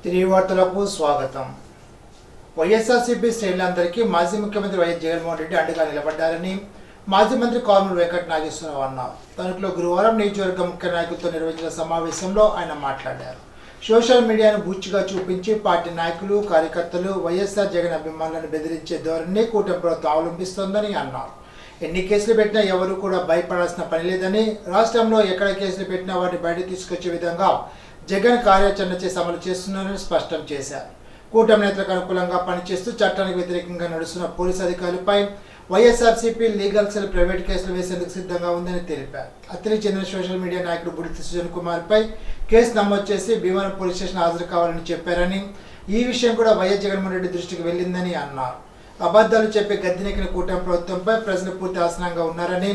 తిరిగివార్తలకు స్వాగతం. వైఎస్ఆర్సీపీ శ్రేణులందరికీ మాజీ ముఖ్యమంత్రి వైఎస్ జగన్మోహన్ రెడ్డి అండగా నిలబడ్డారని మాజీ మంత్రి కారుమూరి వెంకట నాగేశ్వరరావు అన్నారు. తణుకులో గురువారం నియోజకవర్గ ముఖ్య నాయకులతో నిర్వహించిన సమావేశంలో ఆయన మాట్లాడారు. సోషల్ మీడియాను బూచిగా చూపించి పార్టీ నాయకులు, కార్యకర్తలు వైఎస్ఆర్ జగన్ అభిమానులను బెదిరించే ధోరణిని కూటమి ప్రభుత్వం అవలంబిస్తోందని అన్నారు. ఎన్ని కేసులు పెట్టినా ఎవరు కూడా భయపడాల్సిన పని లేదని, రాష్ట్రంలో ఎక్కడ కేసులు పెట్టినా వాటిని బయట తీసుకొచ్చే విధంగా జగన్ కార్యాచరణ చేసి అమలు చేస్తున్నారని స్పష్టం చేశారు. కూటమి నేతలకు అనుకూలంగా పనిచేస్తూ చట్టానికి వ్యతిరేకంగా నడుస్తున్న పోలీసు అధికారులపై వైఎస్ఆర్సీపీ లీగల్ సెల్ ప్రైవేట్ కేసులు వేసేందుకు సిద్ధంగా ఉందని తెలిపారు. అతనికి చెందిన సోషల్ మీడియా నాయకుడు బుడితి సుజన్ కుమార్పై కేసు నమోదు చేసి భీమవరం పోలీస్ స్టేషన్ హాజరు కావాలని చెప్పారని, ఈ విషయం కూడా వైఎస్ జగన్మోహన్ రెడ్డి దృష్టికి వెళ్ళిందని అన్నారు. అబద్ధాలు చెప్పి గద్దెనెక్కిన కూటమి ప్రభుత్వంపై ప్రజలు పూర్తి ఆసనంగా ఉన్నారని,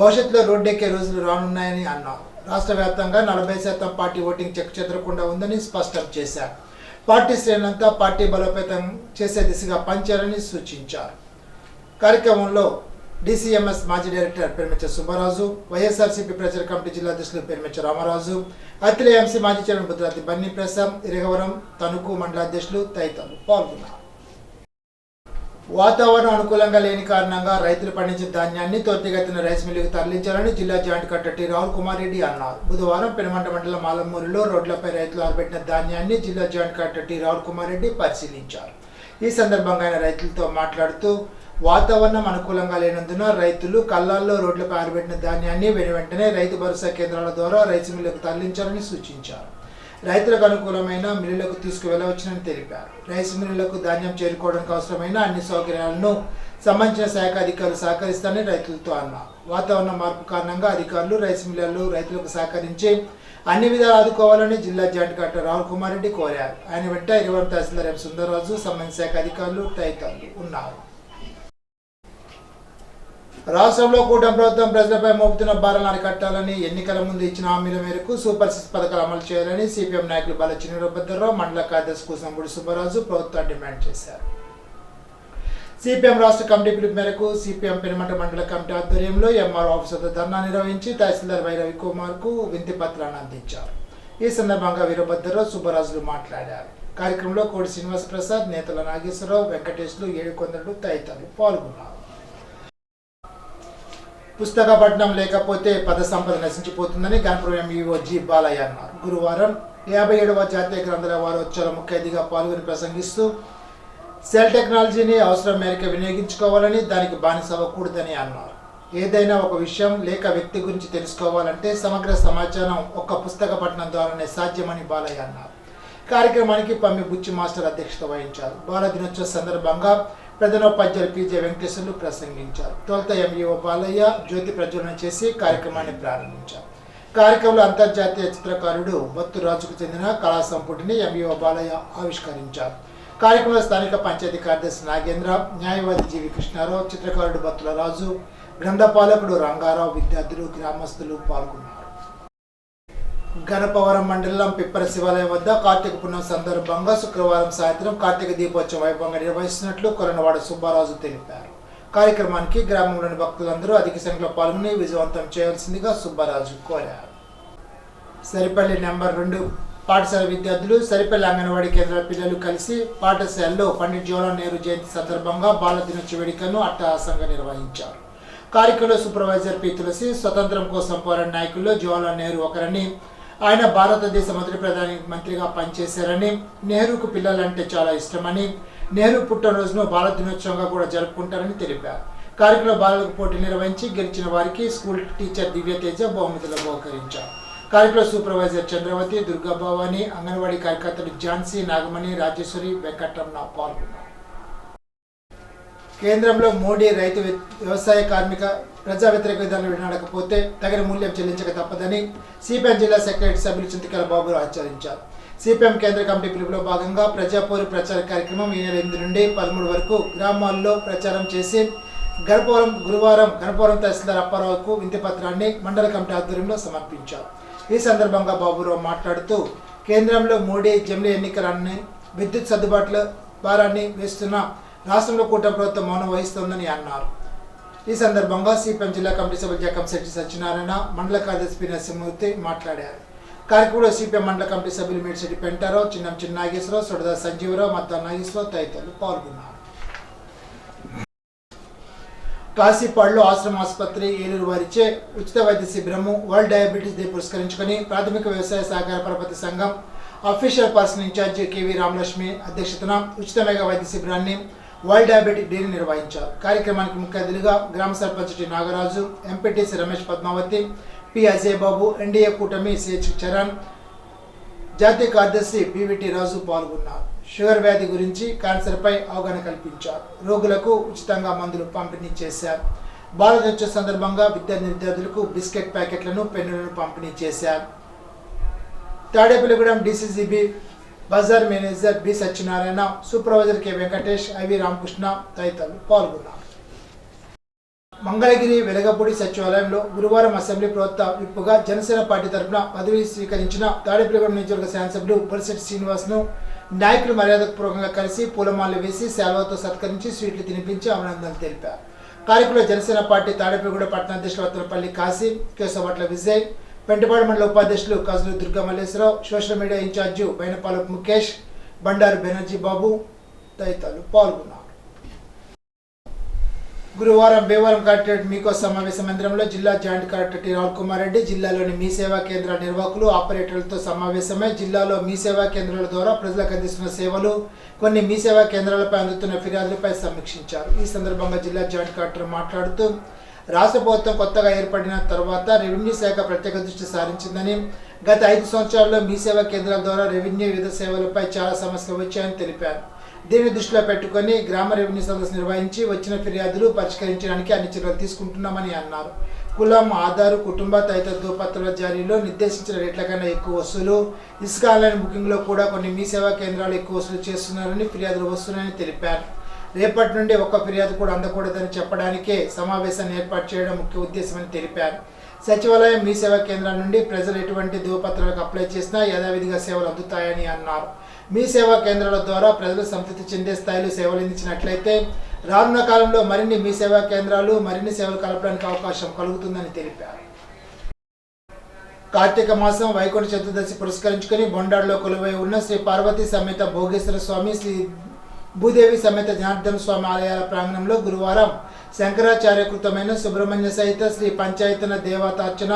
భవిష్యత్తులో రోడ్డెక్కే రోజులు రానున్నాయని అన్నారు. రాష్ట్ర వ్యాప్తంగా 40% పార్టీ ఓటింగ్ చెక్ చెదరకుండా ఉందని స్పష్టం చేశారు. పార్టీ శ్రేణులంతా పార్టీ బలోపేతం చేసే దిశగా పనిచేయాలని సూచించారు. కార్యక్రమంలో డిసిఎంఎస్ మాజీ డైరెక్టర్ పెరిమెచ్చ సుబ్బరాజు, వైఎస్ఆర్సీపీ ప్రచార కమిటీ జిల్లా అధ్యక్షులు పెరిమెచ్చ రామరాజు, అత్తిలి ఎంసీ మాజీ చైర్మన్ బుద్రాతి బన్నీ ప్రసాద్, ఇరగవరం తణుకు మండల అధ్యక్షులు తదితరులు పాల్గొన్నారు. వాతావరణం అనుకూలంగా లేని కారణంగా రైతులు పండించిన ధాన్యాన్ని త్వరితగతిన రైస్ మిల్లుకు తరలించాలని జిల్లా joint collector T Rahul Kumar Reddy అన్నారు. బుధవారం పెనుమంట మండలం ఆలమూరులో రోడ్లపై రైతులు ఆరబెట్టిన ధాన్యాన్ని జిల్లా joint collector T Rahul Kumar Reddy పరిశీలించారు. ఈ సందర్భంగా ఆయన రైతులతో మాట్లాడుతూ, వాతావరణం అనుకూలంగా లేనందున రైతులు కళ్ళాల్లో రోడ్లపై ఆరబెట్టిన ధాన్యాన్ని వెంటనే రైతు భరోసా కేంద్రాల ద్వారా రైస్ మిల్లుకు తరలించాలని సూచించారు. రైతులకు అనుకూలమైన మిల్లులకు తీసుకువెళ్లవచ్చునని తెలిపారు. రైస్ మిల్లులకు ధాన్యం చేరుకోవడానికి అవసరమైన అన్ని సౌకర్యాలను సంబంధించిన శాఖ అధికారులు సహకరిస్తారని రైతులతో అన్నారు. వాతావరణ మార్పు కారణంగా అధికారులు రైస్ మిల్లులు రైతులకు సహకరించి అన్ని విధాలు ఆదుకోవాలని జిల్లా జాయింట్ కలెక్టర్ రాహుల్ కుమార్ రెడ్డి కోరారు. ఆయన వెంట ఇరవరం తహసీల్దార్ ఎం సుందరరాజు, సంబంధిత శాఖ అధికారులు తదితరులు ఉన్నారు. రాష్ట్రంలో కూటమి ప్రభుత్వం ప్రజలపై మోపుతున్న భారాలను అరికట్టాలని, ఎన్నికల ముందు ఇచ్చిన హామీల మేరకు సూపర్ 6 పథకాలు అమలు చేయాలని సిపిఎం నాయకులు బాలచిన వీరభద్రరావు, మండల కార్యదర్శి కూసంబూడి సుబ్బరాజు ప్రభుత్వాన్ని డిమాండ్ చేశారు. సిపిఎం రాష్ట్ర కమిటీ పిలుపు మేరకు సిపిఎం పెనుమంట మండల కమిటీ ఆధ్వర్యంలో ఎంఆర్ఓ ఆఫీస్ వద్ద ధర్నా నిర్వహించి తహసీల్దార్ వై రవికుమార్ కు వినతి పత్రాన్ని అందించారు. ఈ సందర్భంగా వీరభద్రరావు, సుబ్బరాజులు మాట్లాడారు. కార్యక్రమంలో కోడి శ్రీనివాస ప్రసాద్, నేతల నాగేశ్వరరావు, వెంకటేశ్లు, ఏడుకొందరు తదితరులు పాల్గొన్నారు. పుస్తక పఠనం లేకపోతే పద సంపద నశించిపోతుందని గణపురం ఎంఈఓ జి బాలయ్య అన్నారు. గురువారం 57వ జాతీయ గ్రంథాలయ వారోత్సవాల ముఖ్య అతిథిగా పాల్గొని ప్రసంగిస్తూ, సెల్ టెక్నాలజీని అవసరం మేరకు వినియోగించుకోవాలని, దానికి బానిస అవ్వకూడదని అన్నారు. ఏదైనా ఒక విషయం లేక వ్యక్తి గురించి తెలుసుకోవాలంటే సమగ్ర సమాచారం ఒక్క పుస్తక పఠనం ద్వారానే సాధ్యమని బాలయ్య అన్నారు. కార్యక్రమానికి పమ్మి బుచ్చి మాస్టర్ అధ్యక్షత వహించారు. బాల దినోత్సవ సందర్భంగా ప్రధానోపాధ్యాయులు పిజే వెంకటేశ్వర్లు ప్రసంగించారు. తొలుత ఎంఈఓ బాలయ్య జ్యోతి ప్రజ్వలన చేసి కార్యక్రమాన్ని ప్రారంభించారు. కార్యక్రమంలో అంతర్జాతీయ చిత్రకారుడు బత్తు రాజుకు చెందిన కళా సంపుటిని ఎంఈఓ బాలయ్య ఆవిష్కరించారు. కార్యక్రమంలో స్థానిక పంచాయతీ కార్యదర్శి నాగేంద్ర, న్యాయవాది జీవి కృష్ణారావు, చిత్రకారుడు బత్తుల రాజు, గ్రంథపాలకుడు రంగారావు, విద్యార్థులు, గ్రామస్తులు పాల్గొన్నారు. గణపవరం మండలం పిప్పర శివాలయం వద్ద కార్తీక పుణ్యం సందర్భంగా శుక్రవారం సాయంత్రం కార్తీక దీపోత్సవం వైభవంగా నిర్వహిస్తున్నట్లు కొరనవాడ సుబ్బారాజు తెలిపారు. కార్యక్రమానికి గ్రామంలోని భక్తులందరూ అధిక సంఖ్యలో పాల్గొని విజయవంతం చేయాల్సిందిగా సుబ్బారాజు కోరారు. సరిపల్లి నెంబర్ 2 పాఠశాల విద్యార్థులు, సరిపల్లి అంగన్వాడీ కేంద్రాల పిల్లలు కలిసి పాఠశాలలో పండిట్ జవహర్లాల్ నెహ్రూ జయంతి సందర్భంగా బాల దినోత్సవ వేడుకను అట్టహాసంగా నిర్వహించారు. కార్యక్రమంలో సూపర్వైజర్ పి తులసి, స్వతంత్రం కోసం పోరాడిన నాయకుల్లో జవహర్లాల్ నెహ్రూ ఒకరని, ఆయన భారతదేశ మొదటి ప్రధాని మంత్రిగా పనిచేశారని, నెహ్రూకు పిల్లలంటే చాలా ఇష్టమని, నెహ్రూ పుట్టినరోజును బాల దినోత్సవంగా కూడా జరుపుకుంటారని తెలిపారు. కార్యక్రమంలో బాలలకు పోటీ నిర్వహించి గెలిచిన వారికి స్కూల్ టీచర్ దివ్యతేజ బహుమతులు బహుకరించారు. కార్యక్రమంలో సూపర్వైజర్ చంద్రవతి, దుర్గా భవాని, అంగన్వాడీ కార్యకర్తలు ఝాన్సీ, నాగమణి, రాజేశ్వరి, వెంకటరమణ పాల్గొన్నారు. కేంద్రంలో మోడీ రైతు, వ్యవసాయ, కార్మిక, ప్రజా వ్యతిరేక విధానాలు వినడకపోతే తగిన మూల్యం చెల్లించక తప్పదని సిపిఎం జిల్లా సెక్రటరీ సభ్యులు చింతకాల బాబురావు హెచ్చరించారు. సిపిఎం కేంద్ర కమిటీ పిలుపులో భాగంగా ప్రజాపౌర ప్రచార కార్యక్రమం ఈ నెల 8 నుండి 13 వరకు గ్రామాల్లో ప్రచారం చేసి గురువారం గణపవరం తహసీల్దార్ అప్పారావుకు వినతి పత్రాన్ని మండల కమిటీ ఆధ్వర్యంలో సమర్పించారు. ఈ సందర్భంగా బాబురావు మాట్లాడుతూ, కేంద్రంలో మోడీ జమిలీ ఎన్నికలన్నీ విద్యుత్ సర్దుబాట్ల భారాన్ని వేస్తున్న రాష్ట్రంలో కూటమి ప్రభుత్వం మౌనం వహిస్తోందని అన్నారు. ఈ సందర్భంగా సిపిఎం జిల్లా కమిటీ సభ్యులు జకంశెట్టి సత్యనారాయణ, మండల కార్యదర్శి పి నరసింహమూర్తి మాట్లాడారు. కార్యక్రమంలో సిపిఎం మండల కమిటీ సభ్యులు మేడిశెట్టి పెంటారావు, చిన్నం నాగేశ్వరరావు, సొడదా సంజీవరావు, మద్దాల నాగేశ్వరరావు తదితరులు పాల్గొన్నారు. కాశీపాడులో ఆశ్రమ ఆసుపత్రి ఏలూరు వారిచే ఉచిత వైద్య శిబిరము వరల్డ్ డయాబెటీస్ డే పురస్కరించుకొని ప్రాథమిక వ్యవసాయ సహకార పరపతి సంఘం official person incharge KV Ramalakshmi అధ్యక్షతన ఉచిత మెగా వైద్య శిబిరాన్ని వరల్డ్ డయాబెటిక్ డేని నిర్వహించారు. కార్యక్రమానికి ముఖ్య అతిథిగా గ్రామ sarpanch T Nagaraju, MPTC Ramesh Padmavathi, P Ajay Babu, NDA కూటమి సిహెచ్ చరణ్, జాతీయ కార్యదర్శి బివిటి రాజు పాల్గొన్నారు. షుగర్ వ్యాధి గురించి, క్యాన్సర్పై అవగాహన కల్పించారు. రోగులకు ఉచితంగా మందులు పంపిణీ చేశారు. బాలదినోత్సవ సందర్భంగా విద్యార్థులకు బిస్కెట్ ప్యాకెట్లను, పెన్నులను పంపిణీ చేశారు. తాడేపల్లిగూడెం డీసీసీబీ బజార్ manager B Satyanarayana, supervisor K Venkatesh, IV Ramakrishna తదితరులు పాల్గొన్నారు. మంగళగిరి వెలగపూడి సచివాలయంలో గురువారం అసెంబ్లీ ప్రభుత్వ విప్పుగా జనసేన పార్టీ తరఫున పదవి స్వీకరించిన తాడేపల్లిగూడెం నియోజకవర్గ శాసనసభ్యుడు బొలిశెట్టి శ్రీనివాస్ను నాయకులు మర్యాదపూర్వకంగా కలిసి పూలమాలలు వేసి శాల్వాతో సత్కరించి స్వీట్లు తినిపించి అభినందనలు తెలిపారు. కార్యక్రమంలో జనసేన పార్టీ తాడేపల్లిగూడెం పట్టణ అధ్యక్షులు వత్తలపల్లి కాశీ, కేశవట్ల విజయ్, పెంటపాడు మండల ఉపాధ్యక్షులు కజులు దుర్గా మల్లేశ్వరరావు, సోషల్ మీడియా ఇన్ఛార్జి బైనపాలపు ముఖేష్, బండారు బెనర్జీ బాబు తదితరులు పాల్గొన్నారు. గురువారం భీమవరం కలెక్టరేట్ మీకో సమావేశ మందిరంలో జిల్లా joint collector T Ravul Kumar Reddy, జిల్లాలోని మీ సేవా కేంద్రాల నిర్వాహకులు, ఆపరేటర్లతో సమావేశమై జిల్లాలో మీ సేవా కేంద్రాల ద్వారా ప్రజలకు అందిస్తున్న సేవలు, కొన్ని మీ సేవా కేంద్రాలపై అందుతున్న ఫిర్యాదులపై సమీక్షించారు. ఈ సందర్భంగా జిల్లా జాయింట్ కలెక్టర్ మాట్లాడుతూ రాష్ట్ర ప్రభుత్వం కొత్తగా ఏర్పడిన తర్వాత రెవెన్యూ శాఖ ప్రత్యేక దృష్టి సారించిందని, గత 5 సంవత్సరాల్లో మీ సేవా కేంద్రాల ద్వారా రెవెన్యూ వివిధ సేవలపై చాలా సమస్యలు వచ్చాయని తెలిపారు. దీన్ని దృష్టిలో పెట్టుకుని గ్రామ రెవెన్యూ సదస్సు నిర్వహించి వచ్చిన ఫిర్యాదులు పరిష్కరించడానికి అన్ని చర్యలు తీసుకుంటున్నామని అన్నారు. కులం, ఆధారు, కుటుంబ తదితర ధృవపత్రాల జారీలో నిర్దేశించిన రేట్ల కన్నా ఎక్కువ వసూలు, ఇసుక ఆన్లైన్ బుకింగ్లో కూడా కొన్ని మీ సేవా కేంద్రాలు ఎక్కువ వసూలు చేస్తున్నారని ఫిర్యాదులు వస్తున్నాయని తెలిపారు. రేపటి నుండి ఒక్క ఫిర్యాదు కూడా అందకూడదని చెప్పడానికే సమావేశాన్ని ఏర్పాటు చేయడం ముఖ్య ఉద్దేశమని తెలిపారు. సచివాలయం మీ సేవా కేంద్రాల నుండి ప్రజలు ఎటువంటి ధృవపత్రాలకు అప్లై చేసినా యథావిధిగా సేవలు అందుతాయని అన్నారు. మీ సేవా కేంద్రాల ద్వారా ప్రజలు సంతృప్తి చెందే స్థాయిలో సేవలు అందించినట్లయితే రానున్న కాలంలో మరిన్ని మీ సేవా కేంద్రాలు, మరిన్ని సేవలు కలపడానికి అవకాశం కలుగుతుందని తెలిపారు. కార్తీక మాసం వైకుంఠ చతుర్దశి పురస్కరించుకుని బొండాడులో కొలువై ఉన్న శ్రీ పార్వతీ సమేత భోగేశ్వర స్వామి, శ్రీ భూదేవి సమేత జనార్దన స్వామి ఆలయాల ప్రాంగణంలో గురువారం శంకరాచార్యకృతమైన సుబ్రహ్మణ్య సహిత శ్రీ పంచాయతన దేవతార్చన,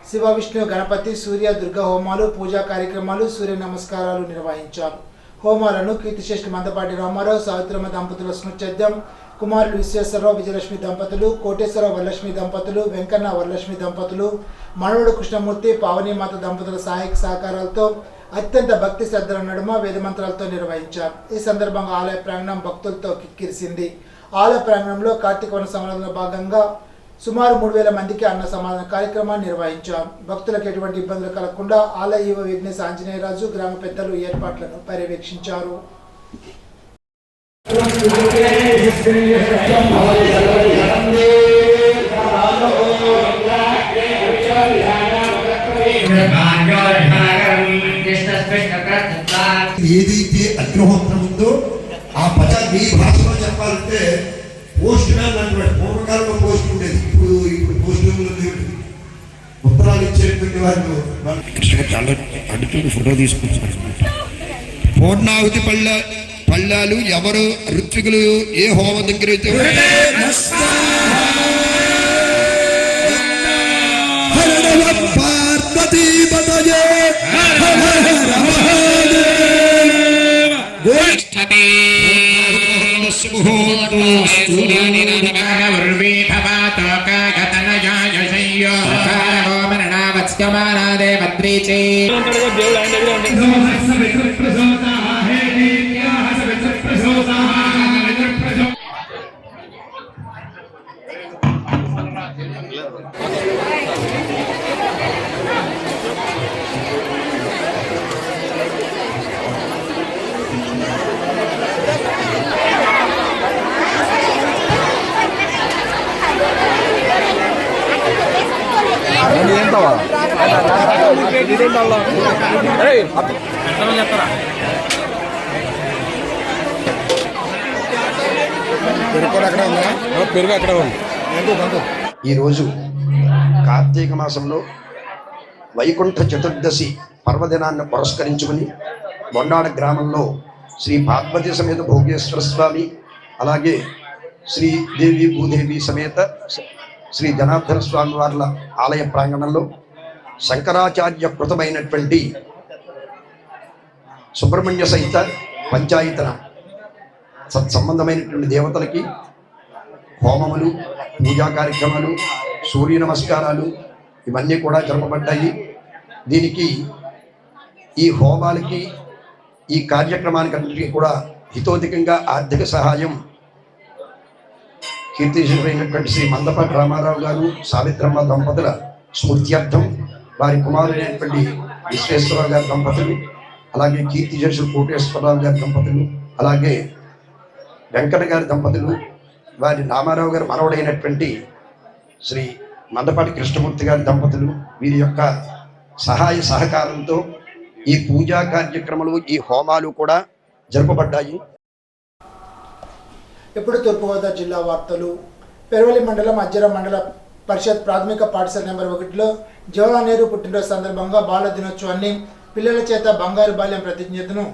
శివ విష్ణు గణపతి సూర్య దుర్గా హోమాలు, పూజా కార్యక్రమాలు, సూర్య నమస్కారాలు నిర్వహించారు. హోమాలను కీర్తిశేషులు మందపాటి రామారావు, సావిత్రమ్మ దంపతుల స్మృత్యర్థం, కుమారులు విశ్వేశ్వరరావు విజయలక్ష్మి దంపతులు, కోటేశ్వరరావు వరలక్ష్మి దంపతులు, వెంకన్న వరలక్ష్మి దంపతులు, మనవడు కృష్ణమూర్తి, పావనీమాత దంపతుల సహాయక సహకారాలతో అత్యంత భక్తి శ్రద్ధల నడుమ వేదమంత్రాలతో నిర్వహించారు. ఈ సందర్భంగా ఆలయ ప్రాంగణం భక్తులతో కిక్కిరిసింది. ఆలయ ప్రాంగణంలో కార్తీక వన సమారాధనలో భాగంగా సుమారు 3000 మందికి అన్న సమాధాన కార్యక్రమాన్ని నిర్వహించారు. భక్తులకు ఎటువంటి ఇబ్బందులు కలగకుండా ఆలయ ఈవో విఘ్నేశ ఆంజనేయరాజు, గ్రామ పెద్దలు ఏర్పాట్లను పర్యవేక్షించారు. ఏదైతే అగ్నిహోత్రం ఉందో ఆ పద మీ భాషలో చెప్పాలంటే పోస్ట్ మ్యాన్ అన్నటువంటి పూర్వకాలంలో పోస్ట్ ఉండేది, ఇప్పుడు పోస్ట్ ఉత్తరాలు ఇచ్చేటువంటి వాళ్ళు ఫోటో తీసుకుంటారు. పూర్ణాహుతి పళ్ళాలు ఎవరు ఋత్వికులు ఏ హోమం దగ్గర అయితే ఈరోజు కార్తీక మాసంలో వైకుంఠ చతుర్దశి పర్వదినాన్ని పురస్కరించుకుని బొండాడ గ్రామంలో శ్రీ పార్వతీ సమేత భోగేశ్వర స్వామి, అలాగే శ్రీ దేవి భూదేవి సమేత శ్రీ జనార్దన స్వామి వార్ల ఆలయ ప్రాంగణంలో శంకరాచార్య కృతమైనటువంటి సుబ్రహ్మణ్య సహిత పంచాయతన సత్సంబంధమైనటువంటి దేవతలకి హోమములు, పూజా కార్యక్రమాలు, సూర్య నమస్కారాలు ఇవన్నీ కూడా జరపబడ్డాయి. దీనికి ఈ హోమాలకి ఈ కార్యక్రమానికి కూడా హితోధికంగా ఆర్థిక సహాయం కీర్తిశేషులైనటువంటి శ్రీ మందపాటి రామారావు గారు, సావిత్రమ్మ దంపతుల స్మృత్యర్థం, వారి కుమారుడైనటువంటి విశ్వేశ్వరరావు గారి దంపతులు, అలాగే కీర్తిశేషులు కోటేశ్వరరావు గారి దంపతులు, అలాగే వెంకట గారి దంపతులు, వారి రామారావు గారి మనవడైనటువంటి శ్రీ మందపాటి కృష్ణమూర్తి గారి దంపతులు, వీరి యొక్క సహాయ సహకారంతో ఈ పూజా కార్యక్రమాలు, ఈ హోమాలు కూడా జరపబడ్డాయి. ఇప్పుడు తూర్పుగోదావరి జిల్లా వార్తలు. పెరవలి మండలం అజ్జర మండల పరిషత్ ప్రాథమిక పాఠశాల నెంబర్ 1లో జవహర్లాల్ నెహ్రూ పుట్టినరోజు సందర్భంగా బాల దినోత్సవాన్ని పిల్లల చేత బంగారు బాల్యం ప్రతిజ్ఞతను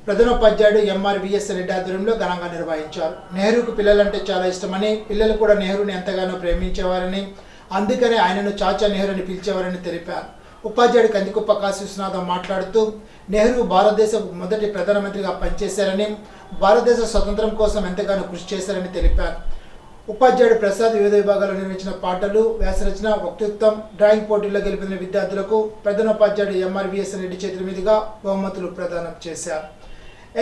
ప్రధానోపాధ్యాయుడు ఎంఆర్విఎస్ రెడ్డి ఆధ్వర్యంలో ఘనంగా నిర్వహించారు. నెహ్రూకు పిల్లలంటే చాలా ఇష్టమని, పిల్లలు కూడా నెహ్రూని ఎంతగానో ప్రేమించేవారని, అందుకనే ఆయనను చాచా నెహ్రూ అని పిలిచేవారని తెలిపారు. ఉపాధ్యాయుడు కందికుప్ప కాశీ విశ్వనాథం మాట్లాడుతూ నెహ్రూ భారతదేశ మొదటి ప్రధానమంత్రిగా పనిచేశారని, భారతదేశ స్వతంత్రం కోసం ఎంతగానో కృషి చేశారని తెలిపారు. ఉపాధ్యాయుడు ప్రసాద్ వివిధ విభాగాల్లో నిర్వహించిన పాటలు, వ్యాసరచన, వక్తృత్వం, డ్రాయింగ్ పోటీల్లో గెలిపిన విద్యార్థులకు ప్రధానోపాధ్యాయుడు ఎంఆర్విఎస్ రెడ్డి చేతుల మీదుగా బహుమతులు ప్రదానం చేశారు.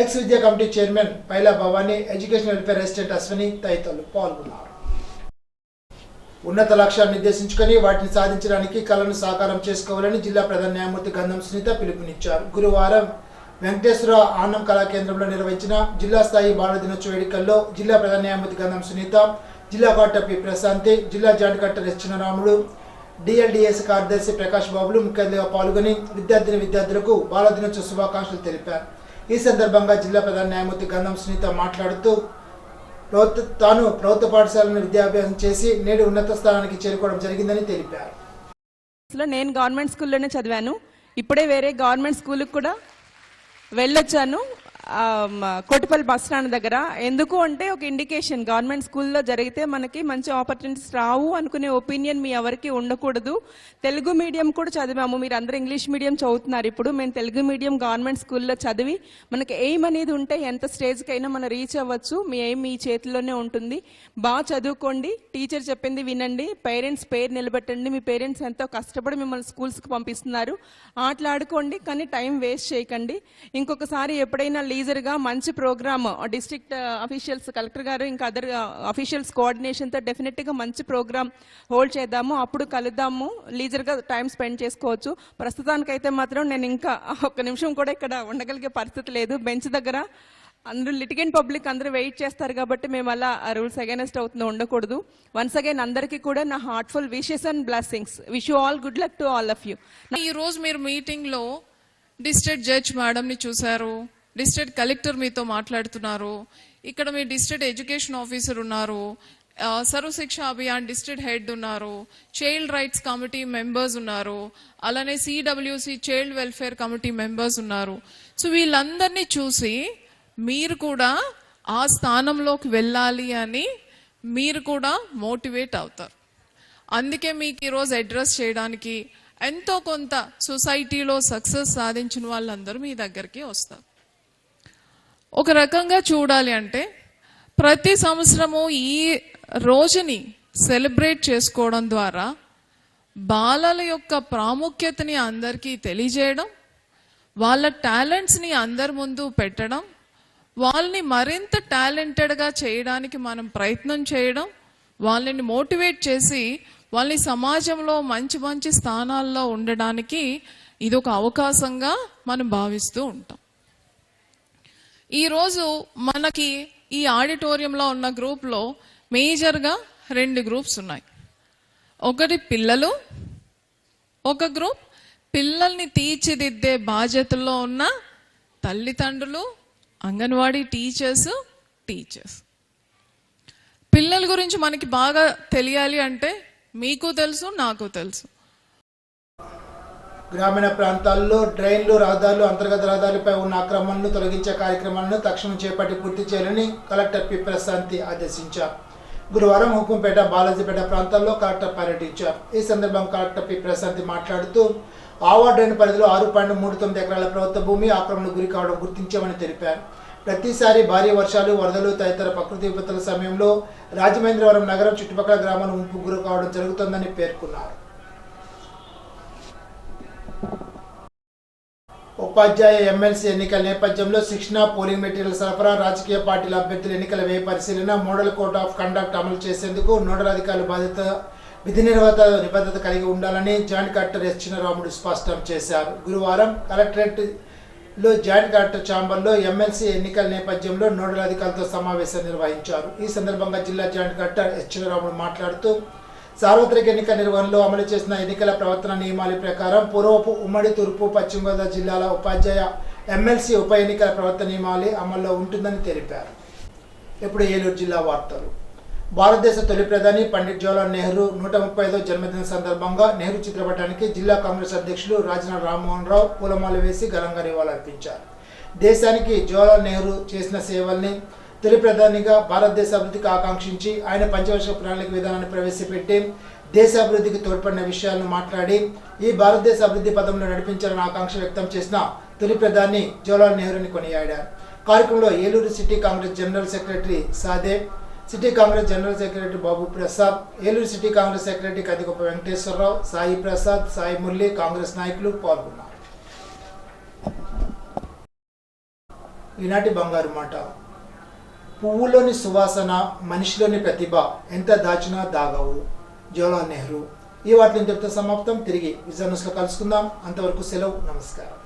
ఎక్స్ విద్యా committee chairman Paila Bhavani, education welfare assistant Ashwini తదితరులు పాల్గొన్నారు. ఉన్నత లక్ష్యాన్ని నిర్దేశించుకొని వాటిని సాధించడానికి కళను సాకారం చేసుకోవాలని జిల్లా ప్రధాన న్యాయమూర్తి గంధం సునీత పిలుపునిచ్చారు. గురువారం వెంకటేశ్వర ఆనం కళా కేంద్రంలో నిర్వహించిన జిల్లా స్థాయి బాల దినోత్సవ వేడుకల్లో జిల్లా ప్రధాన న్యాయమూర్తి గంధం సునీత, జిల్లా కలెక్టర్ పి ప్రశాంతి, జిల్లా జాయింట్ కలెక్టర్ ఎస్ చిన్నరాములు, డిఎల్డిఎస్ కార్యదర్శి ప్రకాష్ బాబులు ముఖ్య అతిథిగా పాల్గొని విద్యార్థులకు బాల దినోత్సవ శుభాకాంక్షలు తెలిపారు. ఈ సందర్భంగా జిల్లా ప్రధాన న్యాయమూర్తి గంధం సునీత మాట్లాడుతూ తాను ప్రభుత్వ పాఠశాలను విద్యాభ్యాసం చేసి నేడు ఉన్నత స్థానానికి చేరుకోవడం జరిగిందని తెలిపారు. నేను గవర్నమెంట్ స్కూల్లోనే చదివాను. ఇప్పుడే వేరే గవర్నమెంట్ స్కూల్కి కూడా వెళ్ళొచ్చాను, కోటిపల్లి బస్ స్టాండ్ దగ్గర. ఎందుకు అంటే ఒక ఇండికేషన్, గవర్నమెంట్ స్కూల్లో జరిగితే మనకి మంచి ఆపర్చునిటీస్ రావు అనుకునే ఒపీనియన్ మీ ఎవరికి ఉండకూడదు. తెలుగు మీడియం కూడా చదివాము, మీరు అందరూ ఇంగ్లీష్ మీడియం చదువుతున్నారు. ఇప్పుడు మేము తెలుగు మీడియం గవర్నమెంట్ స్కూల్లో చదివి మనకి ఎయిమ్ అనేది ఉంటే ఎంత స్టేజ్కైనా మనం రీచ్ అవ్వచ్చు. మీ ఎయిమ్ మీ చేతిలోనే ఉంటుంది. బాగా చదువుకోండి, టీచర్ చెప్పింది వినండి, పేరెంట్స్ పేరు నిలబెట్టండి. మీ పేరెంట్స్ ఎంతో కష్టపడి మిమ్మల్ని స్కూల్స్కి పంపిస్తున్నారు. ఆటలాడుకోండి కానీ టైం వేస్ట్ చేయకండి. ఇంకొకసారి ఎప్పుడైనా లీజర్గా మంచి ప్రోగ్రామ్ డిస్ట్రిక్ట్ అఫీషియల్స్, కలెక్టర్ గారు ఇంకా అదర్ అఫీషియల్స్ కోఆర్డినేషన్తో డెఫినెట్గా మంచి ప్రోగ్రామ్ హోల్డ్ చేద్దాము. అప్పుడు కలుద్దాము, లీజర్గా టైం స్పెండ్ చేసుకోవచ్చు. ప్రస్తుతానికైతే మాత్రం నేను ఇంకా ఒక్క నిమిషం కూడా ఇక్కడ ఉండగలిగే పరిస్థితి లేదు. బెంచ్ దగ్గర అందరూ లిటిగెంట్ పబ్లిక్ అందరూ వెయిట్ చేస్తారు కాబట్టి మేము అలా రూల్స్ అగైనెస్ట్ అవుతుందో ఉండకూడదు. వన్స్ అగైన్ అందరికీ కూడా నా heartful wishes and blessings. Wish you all good luck to all of you. ఈరోజు మీరు మీటింగ్లో డిస్ట్రిక్ట్ జడ్జ్ మేడంని చూశారు, డిస్ట్రిక్ట్ కలెక్టర్ మీతో మాట్లాడుతున్నారు, ఇక్కడ మీ డిస్ట్రిక్ట్ ఎడ్యుకేషన్ ఆఫీసర్ ఉన్నారు, సర్వశిక్ష అభియాన్ డిస్ట్రిక్ట్ హెడ్ ఉన్నారు, చైల్డ్ రైట్స్ కమిటీ మెంబర్స్ ఉన్నారు, అలానే CWC child welfare committee members ఉన్నారు. సో వీళ్ళందరినీ చూసి మీరు కూడా ఆ స్థానంలోకి వెళ్ళాలి అని మీరు కూడా మోటివేట్ అవుతారు. అందుకే మీకు ఈరోజు అడ్రస్ చేయడానికి ఎంతో కొంత సొసైటీలో సక్సెస్ సాధించిన వాళ్ళందరూ మీ దగ్గరికి వస్తారు. ఒక రకంగా చూడాలి అంటే ప్రతి సంవత్సరము ఈ రోజుని సెలబ్రేట్ చేసుకోవడం ద్వారా బాలల యొక్క ప్రాముఖ్యతని అందరికీ తెలియజేయడం, వాళ్ళ టాలెంట్స్ని అందరి ముందు పెట్టడం, వాళ్ళని మరింత టాలెంటెడ్గా చేయడానికి మనం ప్రయత్నం చేయడం, వాళ్ళని మోటివేట్ చేసి వాళ్ళని సమాజంలో మంచి మంచి స్థానాల్లో ఉండడానికి ఇది ఒక అవకాశంగా మనం భావిస్తూ ఉంటాం. ఈరోజు మనకి ఈ ఆడిటోరియంలో ఉన్న గ్రూప్లో మేజర్గా 2 గ్రూప్స్ ఉన్నాయి. ఒకటి పిల్లలు, ఒక గ్రూప్ పిల్లల్ని తీర్చిదిద్దే బాధ్యతల్లో ఉన్న తల్లిదండ్రులు, అంగన్వాడీ టీచర్స్. పిల్లల గురించి మనకి బాగా తెలియాలి అంటే మీకు తెలుసు, నాకు తెలుసు. గ్రామీణ ప్రాంతాల్లో డ్రైన్లు, రహదారులు, అంతర్గత రహదారులపై ఉన్న ఆక్రమణలను తొలగించే కార్యక్రమాలను తక్షణం చేపట్టి పూర్తి చేయాలని కలెక్టర్ పి ప్రశాంతి ఆదేశించారు. గురువారం హుకుంపేట, బాలాజీపేట ప్రాంతాల్లో కలెక్టర్ పర్యటించారు. ఈ సందర్భంగా కలెక్టర్ పి ప్రశాంతి మాట్లాడుతూ ఆవా డ్రైన్ పరిధిలో 6.39 ఎకరాల ప్రభుత్వ భూమి ఆక్రమణకు గురి కావడం గుర్తించామని తెలిపారు. ప్రతిసారి భారీ వర్షాలు, వరదలు తదితర ప్రకృతి విపత్తుల సమయంలో రాజమహేంద్రవరం నగరం చుట్టుపక్కల గ్రామాలు ముంపు గురి కావడం జరుగుతోందని పేర్కొన్నారు. ఉపాధ్యాయ ఎమ్మెల్సీ ఎన్నికల నేపథ్యంలో శిక్షణ, పోలింగ్ మెటీరియల్ సరఫరా, రాజకీయ పార్టీల అభ్యర్థుల ఎన్నికల వ్యయ పరిశీలన, మోడల్ కోడ్ ఆఫ్ కండక్ట్ అమలు చేసేందుకు నోడల్ అధికారులు విధి నిబద్ధత కలిగి ఉండాలని జాయింట్ కలెక్టర్ ఎస్ చిన్నరాముడు స్పష్టం చేశారు. గురువారం కలెక్టరేట్లో జాయింట్ కలెక్టర్ ఛాంబర్లో ఎమ్మెల్సీ ఎన్నికల నేపథ్యంలో నోడల్ అధికారులతో సమావేశం నిర్వహించారు. ఈ సందర్భంగా జిల్లా జాయింట్ కలెక్టర్ ఎస్ చిన్నరాముడు మాట్లాడుతూ సార్వత్రిక ఎన్నికల నిర్వహణలో అమలు చేసిన ఎన్నికల ప్రవర్తన నియమాల ప్రకారం పూర్వపు ఉమ్మడి, తూర్పు, పశ్చిమ గోదావరి జిల్లాల ఉపాధ్యాయ ఎమ్మెల్సీ ఉప ఎన్నికల ప్రవర్తన నియమాలు అమల్లో ఉంటుందని తెలిపారు. ఇప్పుడు ఏలూరు జిల్లా వార్తలు. భారతదేశ తొలి ప్రధాని పండిట్ జవహర్లాల్ నెహ్రూ 135వ జన్మదిన సందర్భంగా నెహ్రూ చిత్రపటానికి జిల్లా కాంగ్రెస్ అధ్యక్షులు రాజనాథ్ రామ్మోహన్ రావు పూలమాల వేసి ఘనంగా నివాళులర్పించారు. దేశానికి జవహర్లాల్ నెహ్రూ చేసిన సేవల్ని, తొలి ప్రధానిగా భారతదేశ అభివృద్ధికి ఆకాంక్షించి ఆయన పంచవర్ష ప్రణాళిక విధానాన్ని ప్రవేశపెట్టి దేశ అభివృద్ధికి తోడ్పడిన విషయాలను మాట్లాడి ఈ భారతదేశ అభివృద్ధి పదంలో నడిపించాలని ఆకాంక్ష వ్యక్తం చేసిన తొలి ప్రధాని జవహర్లాల్ నెహ్రూని కొనియాడారు. కార్యక్రమంలో Eluru city Congress general secretary Sade, city Congress general secretary Babu Prasad, Eluru city Congress secretary Kadigoppa Venkateswararao, Sai Prasad, Sai Murali, Congress నాయకులు పాల్గొన్నారు. ఈనాటి బంగారు మాట. పువ్వులోని సువాసన, మనిషిలోని ప్రతిభ ఎంత దాచినా దాగవు. జవహర్లాల్ నెహ్రూ. ఈ వార్తలు ఇంతటితో సమాప్తం. తిరిగి విజన్ న్యూస్లో కలుసుకుందాం. అంతవరకు సెలవు. నమస్కారం.